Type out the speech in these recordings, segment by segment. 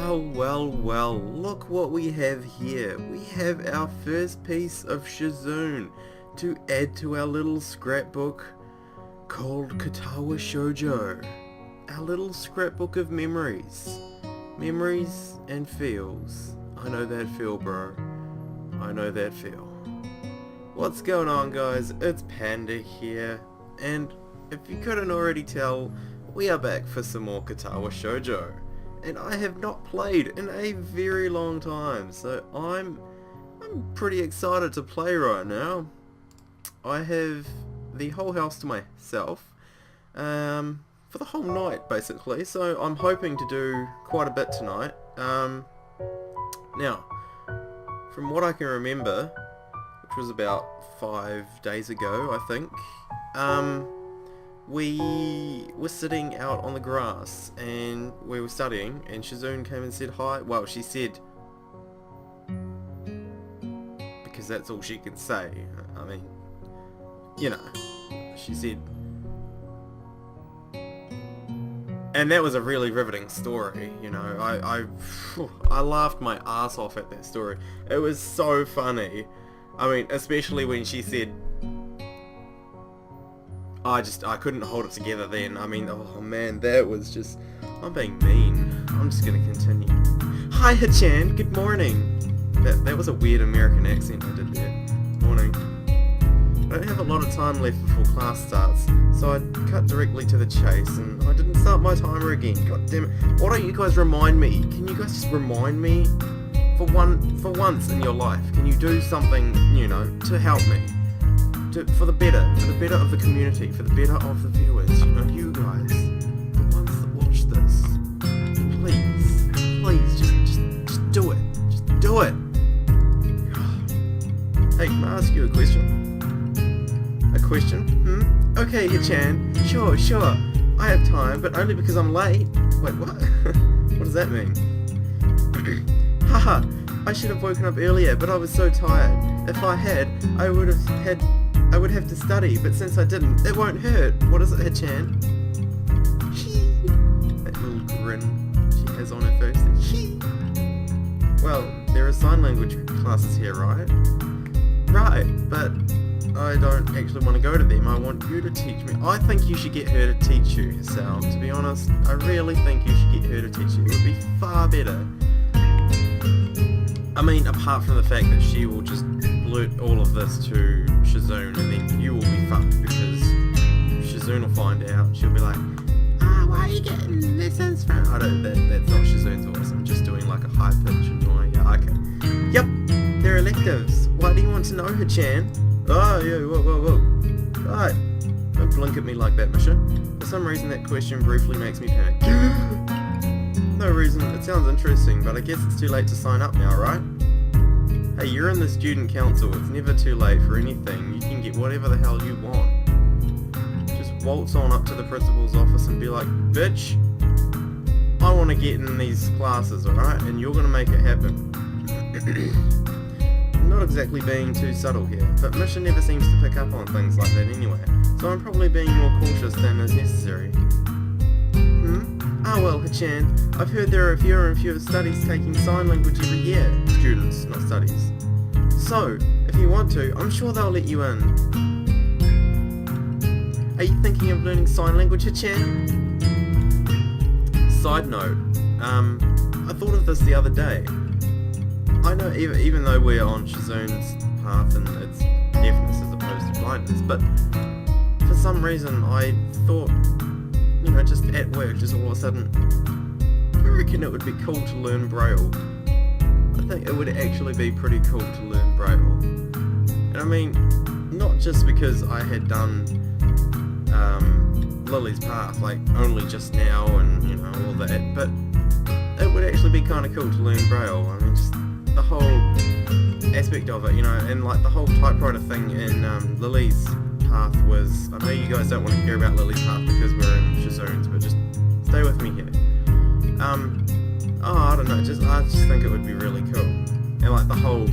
Well, look what we have here. We have our first piece of Shizune to add to our little scrapbook called Katawa Shoujo. Our little scrapbook of memories. Memories and feels. I know that feel, bro. I know that feel. What's going on, guys? It's Panda here, and if you couldn't already tell, we are back for some more Katawa Shoujo. And I have not played in a very long time, so I'm pretty excited to play right now. I have the whole house to myself for the whole night, basically, so I'm hoping to do quite a bit tonight. Now, from what I can remember, which was about 5 days ago, I think, we were sitting out on the grass and we were studying, and Shizune came and said hi. Well, she said, because that's all she can say. I mean, you know, she said, and that was a really riveting story. You know, I laughed my ass off at that story. It was so funny. I mean, especially when she said, I couldn't hold it together then. I mean, oh man, that was just, I'm being mean. I'm just gonna continue. Hi Hachan, good morning. That was a weird American accent I did there. Morning. I don't have a lot of time left before class starts, so I cut directly to the chase, and I didn't start my timer again. God damn it. Why don't you guys remind me? Can you guys just remind me? For once in your life, can you do something, you know, to help me? For the better of the community, for the better of the viewers, you know, you guys, the ones that watch this, please, just do it, just do it. Hey, can I ask you a question? Okay, Hichan, sure, I have time, but only because I'm late. Wait, what? What does that mean? Haha, I should have woken up earlier, but I was so tired. If I had, I would have to study, but since I didn't, it won't hurt. What is it, Hichan? That little grin she has on her face. Well, there are sign language classes here, right? Right, but I don't actually want to go to them. I want you to teach me. I think you should get her to teach you, Hisao. To be honest, I really think you should get her to teach you. It would be far better. I mean, apart from the fact that she will just blurt all of this to Shizune, and then you will be fucked, because Shizune will find out. She'll be like, why are you getting lessons from? I don't, that's not Shizune's voice. I'm just doing like a high pitch annoying. Yeah, okay. Yep, they're electives. Why do you want to know, Hachan? Oh, yeah, whoa. Right. Don't blink at me like that, Misha. For some reason, that question briefly makes me panic. No reason. It sounds interesting, but I guess it's too late to sign up now, right? Hey, you're in the student council. It's never too late for anything. You can get whatever the hell you want. Just waltz on up to the principal's office and be like, bitch, I want to get in these classes, alright? And you're going to make it happen. I'm not exactly being too subtle here, but Misha never seems to pick up on things like that anyway, so I'm probably being more cautious than is necessary. Ah well, Hachan, I've heard there are fewer and fewer studies taking sign language every year. Students, not studies. So, if you want to, I'm sure they'll let you in. Are you thinking of learning sign language, Hachan? Side note, I thought of this the other day. I know even though we're on Shizune's path and it's deafness as opposed to blindness, but for some reason I thought, you know, just at work, just all of a sudden, I reckon it would be cool to learn Braille. I think it would actually be pretty cool to learn Braille. And I mean, not just because I had done Lily's Path, like, only just now and, you know, all that, but it would actually be kind of cool to learn Braille. I mean, just the whole aspect of it, you know, and like the whole typewriter thing in Lily's Path was, I know you guys don't want to hear about Lily's Path because we're in Shizune's, but just stay with me here. I don't know, I just think it would be really cool. And like the whole,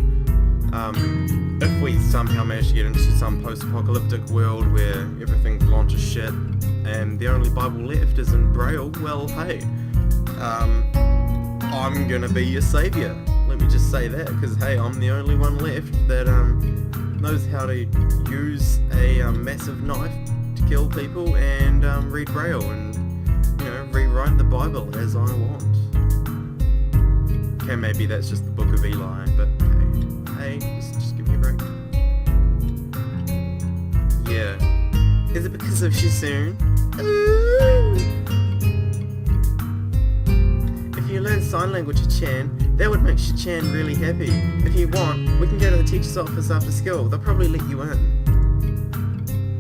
if we somehow manage to get into some post-apocalyptic world where everything's gone to shit and the only Bible left is in Braille, well, hey, I'm gonna be your savior. Let me just say that, because hey, I'm the only one left that knows how to use a massive knife to kill people and read Braille and, you know, rewrite the Bible as I want. Okay, maybe that's just the Book of Eli, but hey, just give me a break. Yeah. Is it because of Shizune? If you learn sign language, Chan, that would make Chan really happy. If you want, we can go to the teacher's office after school. They'll probably let you in.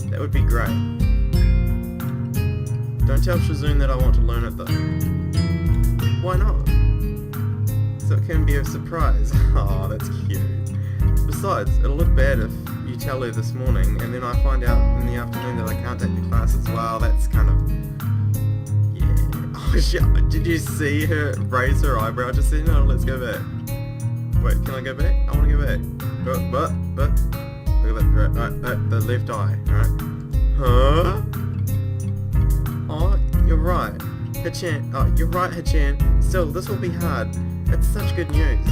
That would be great. Don't tell Shizune that I want to learn it though. Why not? So it can be a surprise. Oh, that's cute. Besides, it'll look bad if you tell her this morning and then I find out in the afternoon that I can't take the classes. Well, that's kind of... yeah. Oh shit, did you see her raise her eyebrow just then? No, let's go back. Wait, can I go back? I want to go back. But, look at that, right, the left eye, right? Huh? Oh, you're right. Hachan, oh, you're right, Hachan. Still, this will be hard. It's such good news.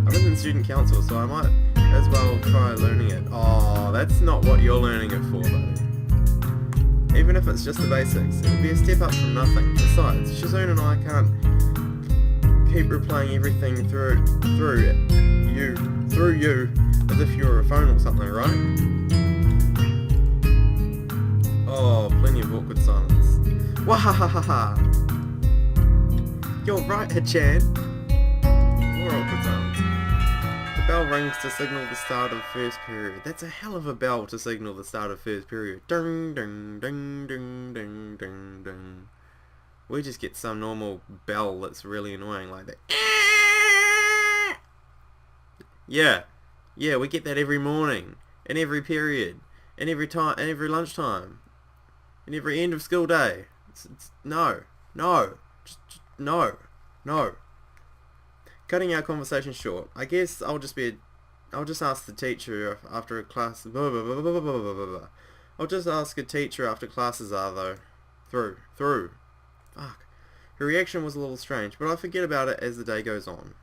I'm in student council, so I might as well try learning it. Oh, that's not what you're learning it for, buddy. Even if it's just the basics, it'll be a step up from nothing. Besides, Shizune and I can't keep replaying everything through you, as if you're a phone or something, right? Oh, plenty of awkward silence. Wahahaha! You're right, Hachan. More awkward silence. The bell rings to signal the start of first period. That's a hell of a bell to signal the start of first period. Ding, ding, ding, ding, ding, ding, ding. We just get some normal bell that's really annoying like that. Yeah, we get that every morning, and every period, and every time, and every lunchtime, and every end of school day. No. Cutting our conversation short, I guess I'll just ask the teacher after a class. I'll just ask a teacher after classes are though. Through. Fuck. Her reaction was a little strange, but I forget about it as the day goes on.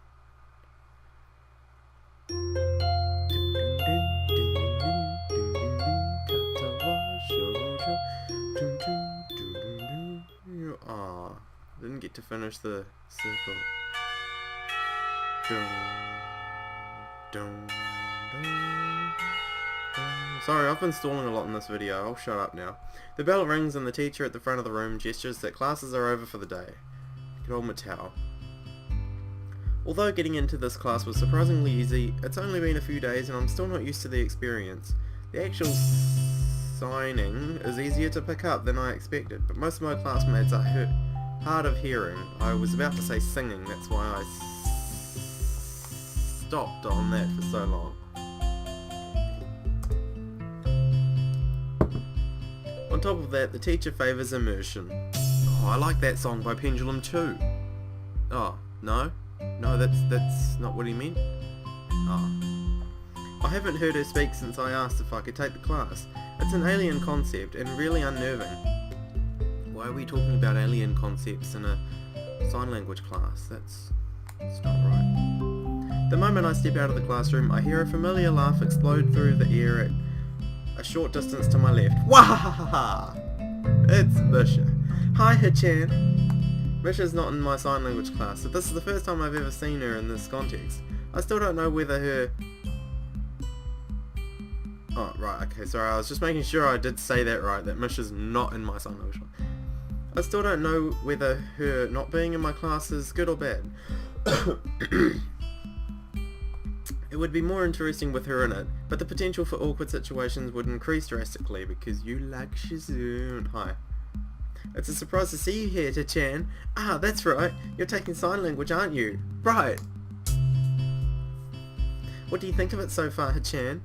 Ah, didn't get to finish the circle. Sorry, I've been stalling a lot in this video. I'll shut up now. The bell rings and the teacher at the front of the room gestures that classes are over for the day. Good old Mattel. Although getting into this class was surprisingly easy, it's only been a few days and I'm still not used to the experience. The actual signing is easier to pick up than I expected, but most of my classmates are hard of hearing. I was about to say singing, that's why I stopped on that for so long. On top of that, the teacher favours immersion. Oh, I like that song by Pendulum too. Oh, no? No, that's not what he meant? Oh. I haven't heard her speak since I asked if I could take the class. It's an alien concept and really unnerving. Why are we talking about alien concepts in a sign language class? That's not right. The moment I step out of the classroom, I hear a familiar laugh explode through the air at a short distance to my left. Wahahaha! It's Misha. Hi, Hachan. Misha's not in my sign language class, so this is the first time I've ever seen her in this context. I still don't know whether her... Oh, right, okay, sorry, I was just making sure I did say that right, that Misha's not in my sign language class. I still don't know whether her not being in my class is good or bad. It would be more interesting with her in it, but the potential for awkward situations would increase drastically because you like Shizune. Hi. It's a surprise to see you here, Hachan. Ah, that's right. You're taking sign language, aren't you? Right. What do you think of it so far, Hachan?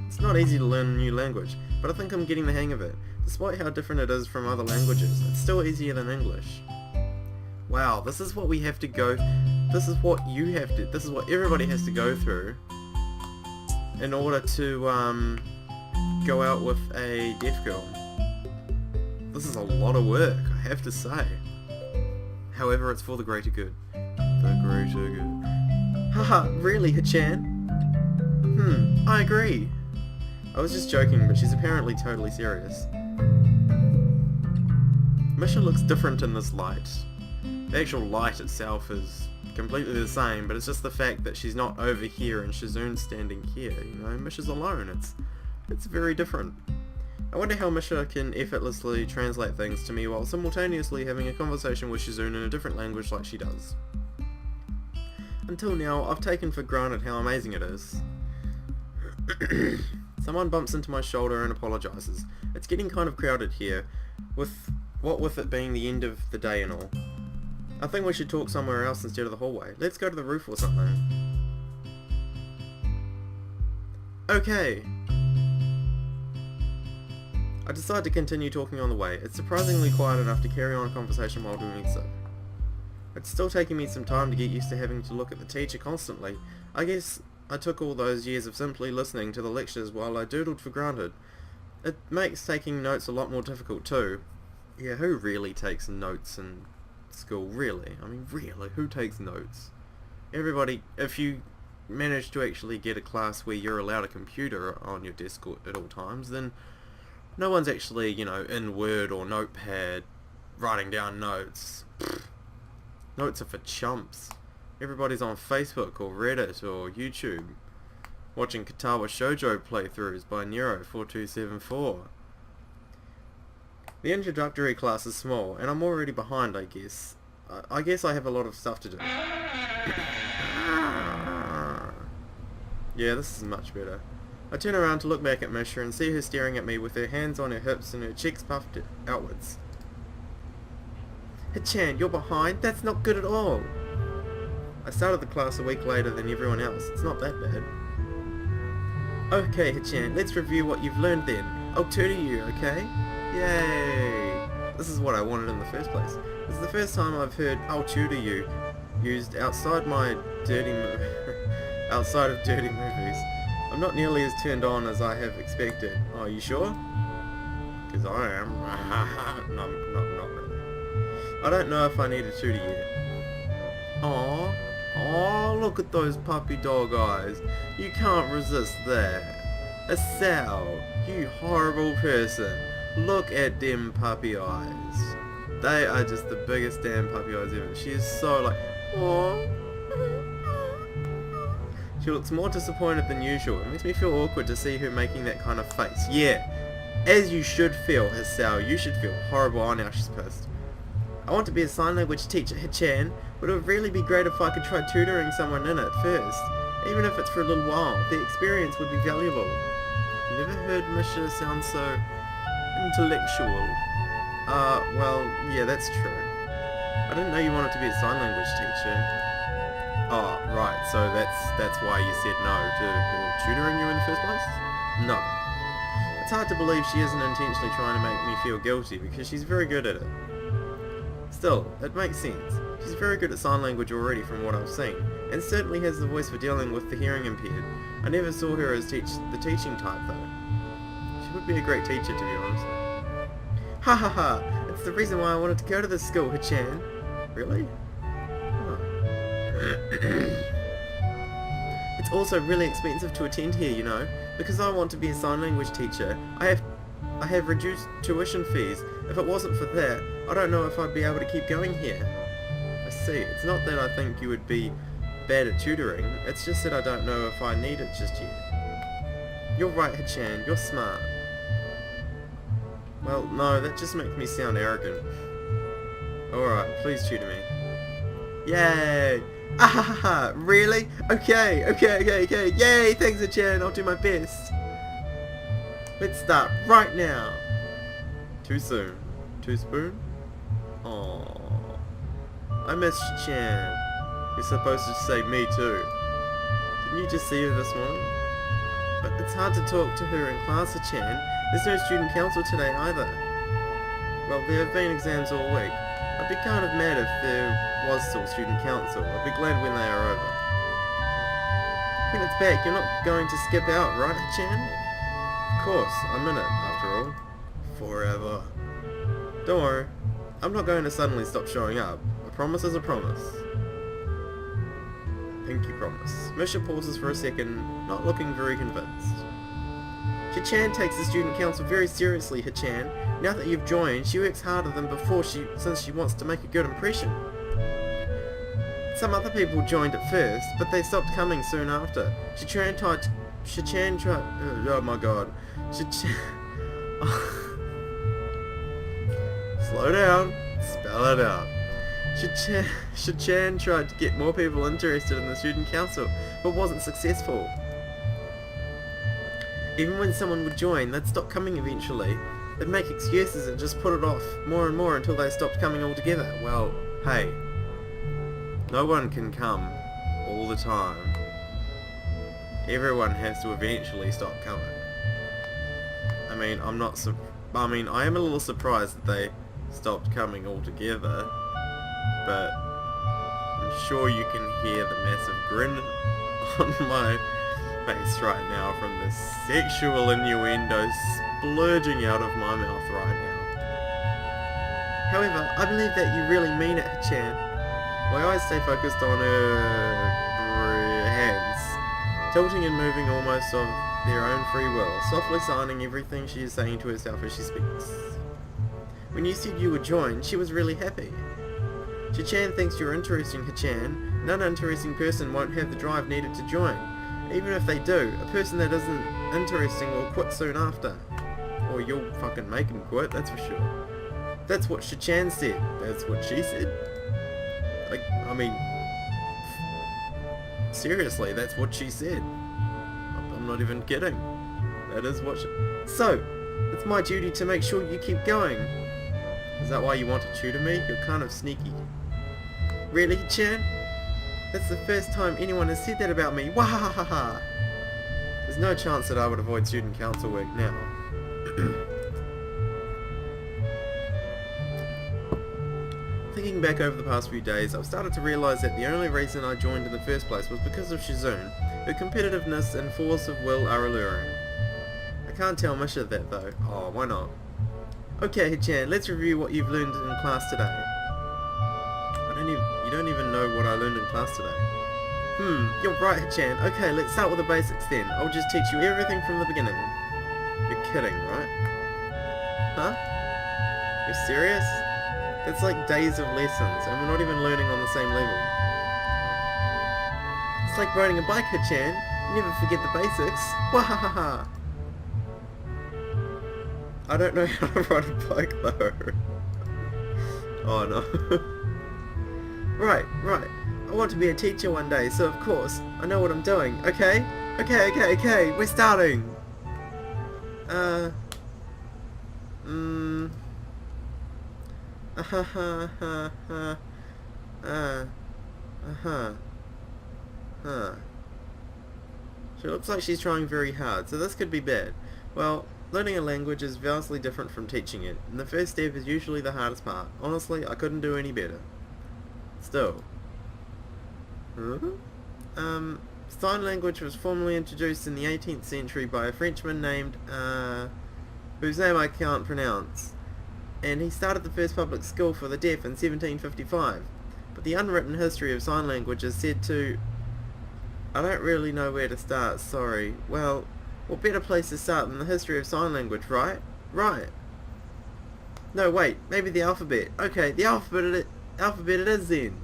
It's not easy to learn a new language, but I think I'm getting the hang of it. Despite how different it is from other languages, it's still easier than English. Wow, this is what we have to go... This is what everybody has to go through in order to go out with a deaf girl. This is a lot of work, I have to say. However, it's for the greater good. the greater good. Haha, really, Hachan? I agree. I was just joking, but she's apparently totally serious. Misha looks different in this light. The actual light itself is completely the same, but it's just the fact that she's not over here and Shizune's standing here, you know, Misha's alone. It's very different. I wonder how Misha can effortlessly translate things to me while simultaneously having a conversation with Shizune in a different language like she does. Until now, I've taken for granted how amazing it is. Someone bumps into my shoulder and apologises. It's getting kind of crowded here, with it being the end of the day and all. I think we should talk somewhere else instead of the hallway. Let's go to the roof or something. Okay. I decide to continue talking on the way. It's surprisingly quiet enough to carry on a conversation while doing so. It's still taking me some time to get used to having to look at the teacher constantly. I guess I took all those years of simply listening to the lectures while I doodled for granted. It makes taking notes a lot more difficult too. Yeah, who really takes notes in school? Really? I mean, really? Who takes notes? Everybody, if you manage to actually get a class where you're allowed a computer on your desk at all times, then no one's actually, you know, in Word or Notepad writing down notes. Pfft. Notes are for chumps. Everybody's on Facebook or Reddit or YouTube watching Katawa Shoujo playthroughs by Nero4274. The introductory class is small, and I'm already behind, I guess. I guess I have a lot of stuff to do. Yeah, this is much better. I turn around to look back at Misha and see her staring at me with her hands on her hips and her cheeks puffed outwards. Hachan, you're behind? That's not good at all. I started the class a week later than everyone else. It's not that bad. Okay, Hachan, let's review what you've learned then. I'll tutor you, okay? Yay! This is what I wanted in the first place. This is the first time I've heard "I'll tutor you" used outside of dirty movies. I'm not nearly as turned on as I have expected. Oh, you sure? Because I am. No, not really. I don't know if I need a tutor yet. Aww, look at those puppy dog eyes. You can't resist that. Hisao, you horrible person. Look at them puppy eyes. They are just the biggest damn puppy eyes ever. She is so like, aww. She looks more disappointed than usual. It makes me feel awkward to see her making that kind of face. Yeah, as you should feel, Hisao. You should feel horrible. Oh, now she's pissed. I want to be a sign language teacher, Hachan, but it would really be great if I could try tutoring someone in it first. Even if it's for a little while, the experience would be valuable. Never heard Misha sound so intellectual. Well, yeah, that's true. I didn't know you wanted to be a sign language teacher. Oh, right, so that's why you said no to her tutoring you in the first place? No. It's hard to believe she isn't intentionally trying to make me feel guilty, because she's very good at it. Still, it makes sense. She's very good at sign language already from what I've seen, and certainly has the voice for dealing with the hearing impaired. I never saw her as the teaching type though. She would be a great teacher, to be honest. Ha ha ha! It's the reason why I wanted to go to this school, Hachan. Really? Oh. It's also really expensive to attend here, you know. Because I want to be a sign language teacher, I have reduced tuition fees. If it wasn't for that, I don't know if I'd be able to keep going here. I see. It's not that I think you would be bad at tutoring, it's just that I don't know if I need it just yet. You're right, Hachan, you're smart. Well, no, that just makes me sound arrogant. Alright, please tutor me. Yay! Ah, really? Okay, yay, thanks Hachan, I'll do my best. Let's start right now. Too soon. Too spoon? Aww. I miss Chan. You're supposed to say me too. Didn't you just see her this morning? But it's hard to talk to her in class, Chan. There's no student council today either. Well, there have been exams all week. I'd be kind of mad if there was still student council. I'd be glad when they are over. When it's back, you're not going to skip out, right, Chan? Of course, I'm in it, after all. Forever. Don't worry, I'm not going to suddenly stop showing up. A promise is a promise. pinky promise. Misha pauses for a second, not looking very convinced. Hichan takes the student council very seriously, Hichan. Now that you've joined, she works harder than before since she wants to make a good impression. Some other people joined at first, but they stopped coming soon after. Oh my god. Slow down. Spell it out. Hichan tried to get more people interested in the student council, but wasn't successful. Even when someone would join, they'd stop coming eventually. They'd make excuses and just put it off more and more until they stopped coming altogether. Well, hey. No one can come all the time. Everyone has to eventually stop coming. I mean, I am a little surprised that they stopped coming altogether, but I'm sure you can hear the massive grin on my face right now from the sexual innuendo splurging out of my mouth right now. However, I believe that you really mean it, Hichan. My eyes stay focused on her hands, tilting and moving almost of their own free will, softly signing everything she is saying to herself as she speaks. When you said you would join, she was really happy. Hichan thinks you're interesting, Hichan. An uninteresting person won't have the drive needed to join. Even if they do, a person that isn't interesting will quit soon after. Or you'll fucking make him quit, that's for sure. That's what Hichan said. That's what she said. I mean, seriously, that's what she said. I'm not even kidding. That is what So, it's my duty to make sure you keep going. Is that why you want to tutor me? You're kind of sneaky. Really, Hichan? That's the first time anyone has said that about me. Wahahaha! There's no chance that I would avoid student council work now. Thinking back over the past few days, I've started to realise that the only reason I joined in the first place was because of Shizune. Her competitiveness and force of will are alluring. I can't tell Misha that though. Oh, why not? Okay, Hichan, let's review what you've learned in class today. You don't even know what I learned in class today. You're right, Hichan. Okay, let's start with the basics then. I'll just teach you everything from the beginning. You're kidding, right? Huh? You're serious? That's like days of lessons, and we're not even learning on the same level. It's like riding a bike, Hichan. You never forget the basics. Wahahaha! I don't know how to ride a bike though. Oh no. Right. I want to be a teacher one day, so of course, I know what I'm doing, okay? Okay, we're starting! She looks like she's trying very hard, so this could be bad. Well, learning a language is vastly different from teaching it, and the first step is usually the hardest part. Honestly, I couldn't do any better. Still. Sign language was formally introduced in the 18th century by a Frenchman named, whose name I can't pronounce, and he started the first public school for the deaf in 1755. But the unwritten history of sign language is said to... I don't really know where to start, sorry. Well, what better place to start than the history of sign language, right? Right. No, wait, maybe the alphabet. Okay, the alphabet it is then.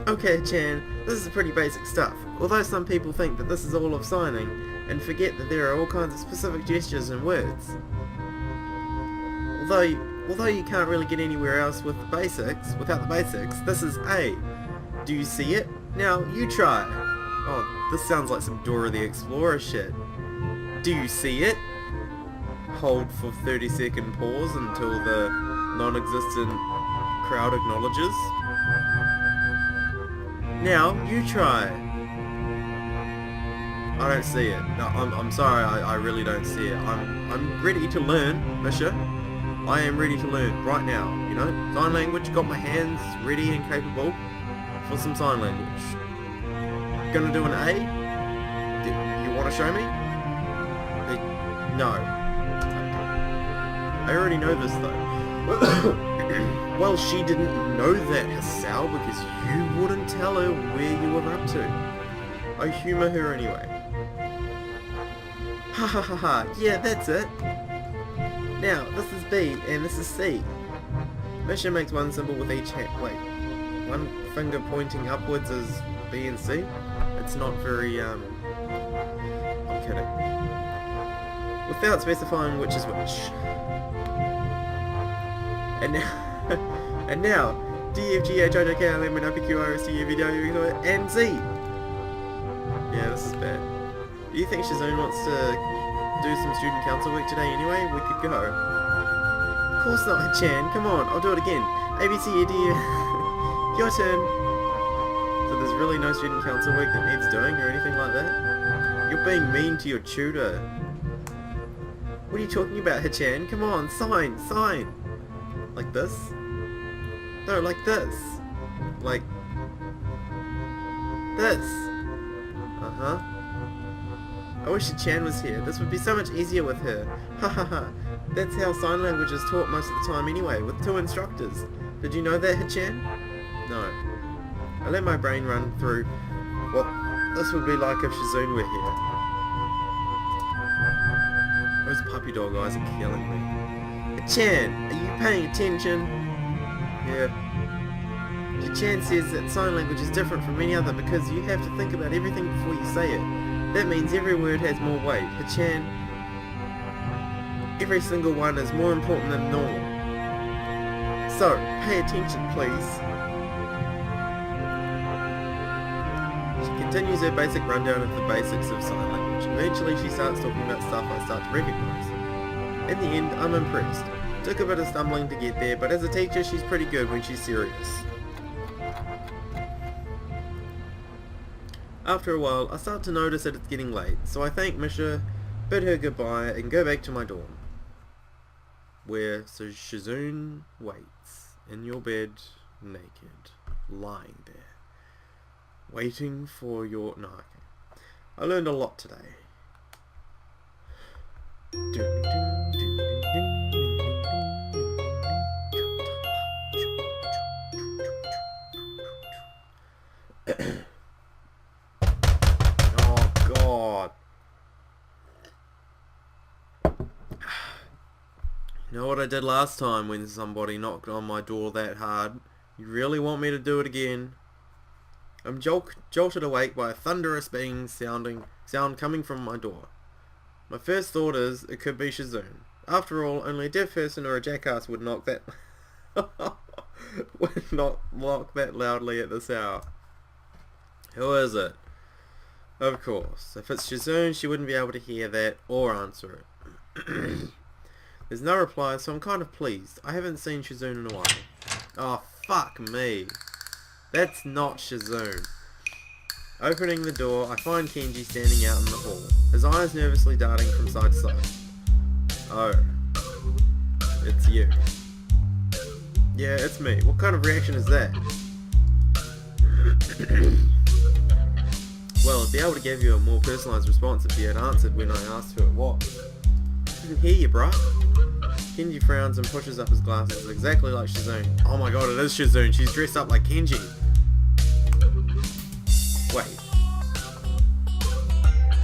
Okay, Chan, this is pretty basic stuff. Although some people think that this is all of signing, and forget that there are all kinds of specific gestures and words. Although you can't really get anywhere else with the basics, without the basics, this is A. Do you see it? Now, you try. Oh, this sounds like some Dora the Explorer shit. Do you see it? Hold for 30-second pause until the non-existent crowd acknowledges. Now, you try. I don't see it. No, I'm sorry, I really don't see it. I'm ready to learn, Misha. I am ready to learn right now, you know? Sign language, got my hands ready and capable for some sign language. Gonna do an A? You wanna show me? No. I already know this though. Well, she didn't know that, Hisao, because you wouldn't tell her where you were up to. I humour her anyway. Ha ha ha ha, yeah, that's it. Now, this is B and this is C. Misha makes one symbol with each hand. Wait, one finger pointing upwards is B and C? It's not very, I'm kidding. Without specifying which is which. And now, D, F, G, H, I, J, K, L, M, N, O, P, Q, R, S, T, U, V, W, X, Y, and Z. Yeah, this is bad. Do you think Shizune wants to do some student council work today anyway? We could go. Of course not, Chan. Come on, I'll do it again. A, B, C, E, D, your turn. So there's really no student council work that needs doing or anything like that? You're being mean to your tutor. What are you talking about, Hichan? Come on, sign, sign. Like this? No, like this. Like this. Uh-huh. I wish Hichan was here. This would be so much easier with her. Ha ha ha. That's how sign language is taught most of the time anyway, with 2 instructors. Did you know that, Hichan? No. I let my brain run through what this would be like if Shizune were here. Those puppy dog eyes are killing me. Chan, are you paying attention? Yeah. Chan says that sign language is different from any other because you have to think about everything before you say it. That means every word has more weight. Chan, every single one is more important than normal. So, pay attention please. She continues her basic rundown of the basics of sign language. Eventually she starts talking about stuff I start to recognise. In the end, I'm impressed. Took a bit of stumbling to get there, but as a teacher she's pretty good when she's serious. After a while, I start to notice that it's getting late, so I thank Misha, bid her goodbye, and go back to my dorm. Where Shizune waits, in your bed, naked, lying there. Waiting for your... No, okay. I learned a lot today. Oh God. You know what I did last time when somebody knocked on my door that hard? You really want me to do it again? I'm jolted awake by a thunderous banging sound coming from my door. My first thought is, it could be Shizune. After all, only a deaf person or a jackass would knock that would not knock that loudly at this hour. Who is it? Of course, if it's Shizune, she wouldn't be able to hear that or answer it. There's no reply, so I'm kind of pleased. I haven't seen Shizune in a while. Oh, fuck me. That's not Shizune. Opening the door, I find Kenji standing out in the hall, his eyes nervously darting from side to side. Oh. It's you. Yeah, it's me. What kind of reaction is that? Well, I'd be able to give you a more personalised response if you had answered when I asked who it was. I didn't hear you, bruh. Kenji frowns and pushes up his glasses, exactly like Shizune. Oh my god, it is Shizune. She's dressed up like Kenji. Wait.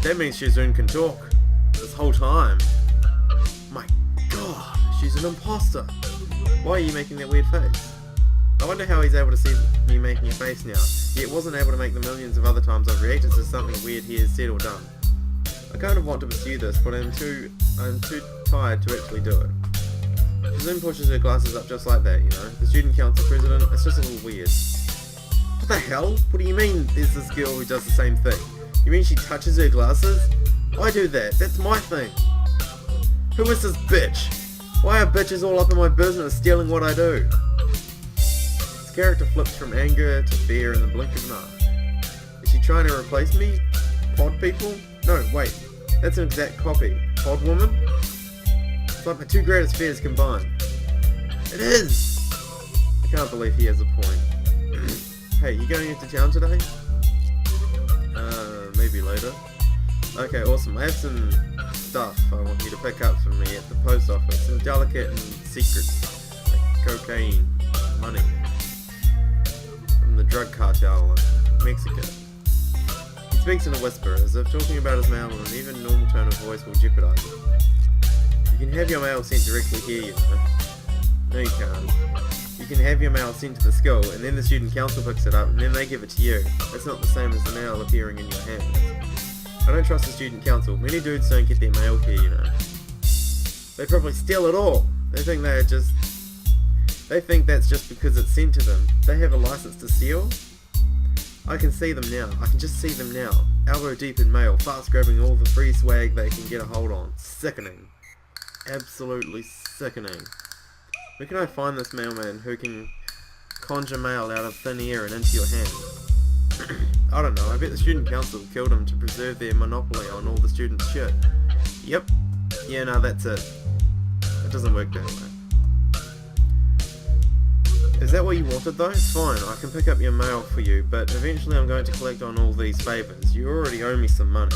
That means Shizune can talk. This whole time. My god, she's an imposter. Why are you making that weird face? I wonder how he's able to see me making a face now, yet wasn't able to make the millions of other times I've reacted to something weird he has said or done. I kind of want to pursue this, but I'm too tired to actually do it. Shizune pushes her glasses up just like that, you know. The student council president, it's just a little weird. What the hell? What do you mean there's this girl who does the same thing? You mean she touches her glasses? I do that. That's my thing. Who is this bitch? Why are bitches all up in my business stealing what I do? His character flips from anger to fear in the blink of an eye. Is she trying to replace me? Pod people? No, wait. That's an exact copy. Pod woman? It's like my 2 greatest fears combined. It is! I can't believe he has a point. Hey, you going into town today? Maybe later. Okay, awesome. I have some stuff I want you to pick up for me at the post office. Some delicate and secret cocaine money from the drug cartel in Mexico. He speaks in a whisper, as if talking about his mail in an even normal tone of voice will jeopardize it. You can have your mail sent directly here, you know. No, you can't. You can have your mail sent to the school, and then the student council picks it up, and then they give it to you. That's not the same as the mail appearing in your hands. I don't trust the student council. Many dudes don't get their mail here, you know. They probably steal it all. They think that's just because it's sent to them. They have a license to steal? I can see them now. I can just see them now. Elbow deep in mail, fast grabbing all the free swag they can get a hold on. Sickening. Absolutely sickening. Where can I find this mailman who can conjure mail out of thin air and into your hand? I don't know. I bet the student council killed him to preserve their monopoly on all the students' shit. Yep. Yeah, no, that's it. It doesn't work that way. Is that what you wanted though? Fine, I can pick up your mail for you, but eventually I'm going to collect on all these favours. You already owe me some money.